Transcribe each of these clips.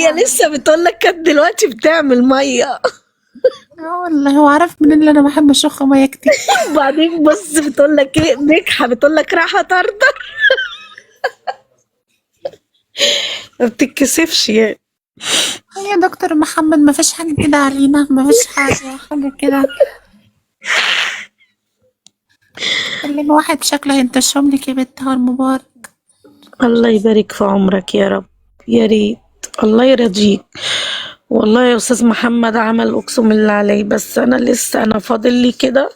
هي لسه بتقول لك كانت دلوقتي بتعمل ميه. والله هو عارف من اللي انا بحب اشخ ميه كتير. وبعدين بص بتقول لك ايه نجحه، بتقول لك رايحه طرده. ما بتتكسفش يعني. يا دكتور محمد ما فيش حاجه كده علينا، ما فيش حاجه كده. كلم واحد شكله ينتشهم لك يا بنت هو المبارك. الله يبارك في عمرك يا رب. يا ريت. الله يرضيك. والله يا استاذ محمد عمل اقسم بالله عليه، بس انا لسه انا فاضل لي كده،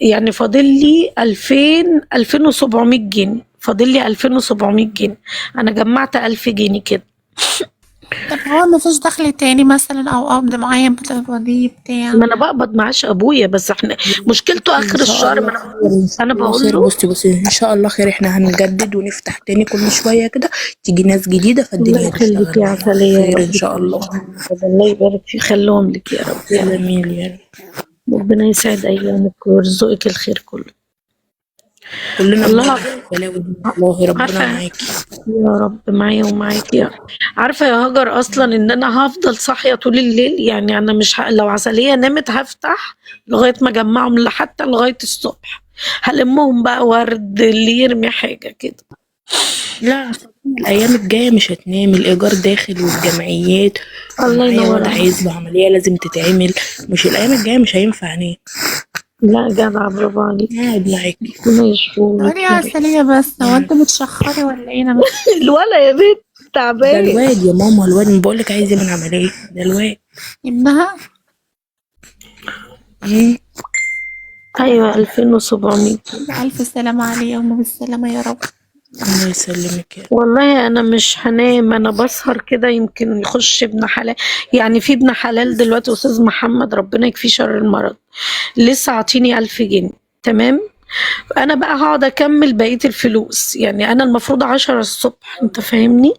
يعني فاضل لي 2000 2700 جنيه، فاضل لي 2700 جنيه. انا جمعت 1000 جنيه كده. طب هو ما فيش دخل تاني مثلا او قبض معين بتقبضيه بتاع؟ ما انا بقبض معاش ابويا، بس احنا مشكلته ان اخر شاء الشهر. الله ما خير، انا ان شاء انا الله بقول خير. له بصي ان شاء الله خير، احنا هنجدد ونفتح تاني كل شويه كده، تيجي ناس جديده الله فالدنيا يخليك تشتغل يا معانا عسلية يا خير ان رب. شاء الله. الله يبارك فيك، خليهم لك يا رب يا رب. جميل يا رب. ربنا يسعد ايامك ويرزقك الخير كله. كلنا والله بنقول العظيم. بلاوي دي، والله ربنا عارفة معاكي. يا رب معايا ومعاكي يا رب. عارفة يا هاجر أصلا إن أنا هفضل صاحية طول الليل، يعني أنا مش لو عسلية نامت هفتح لغاية ما أجمعهم حتى لغاية الصبح. هلمهم بقى ورد اللي يرمي حاجة كده. لا الايام الجايه مش هتنام، الايجار داخل والجمعيات، الله ومعايا ينور واد عليك. عايز له عمليه لازم تتعمل، مش الايام الجايه مش هينفع انام. لا جدع، برافو عليك. قاعد معاكي. ربنا يشفولك تقولي يا رب. عسلية بس، هو انت بتشخري ولا ايه؟ انا مش الولا يا بنت ده تعبان. الواد يا ماما، الواد ما بقولك عايز يعمل عمليه، ده الواد. ابنها. مم. أيوة 2700. ألف سلامة عليه، يوم بالسلامة يا رب. الله يسلمك يا رب. والله انا مش هنام، انا بسهر كده يمكن يخش ابن حلال. يعني في ابن حلال دلوقتي استاذ محمد ربنا يكفيه شر المرض، لسه عاطيني 1000 جنيه. تمام. انا بقى هقعد اكمل بقية الفلوس، يعني انا المفروض 10 الصبح، انت فاهمني.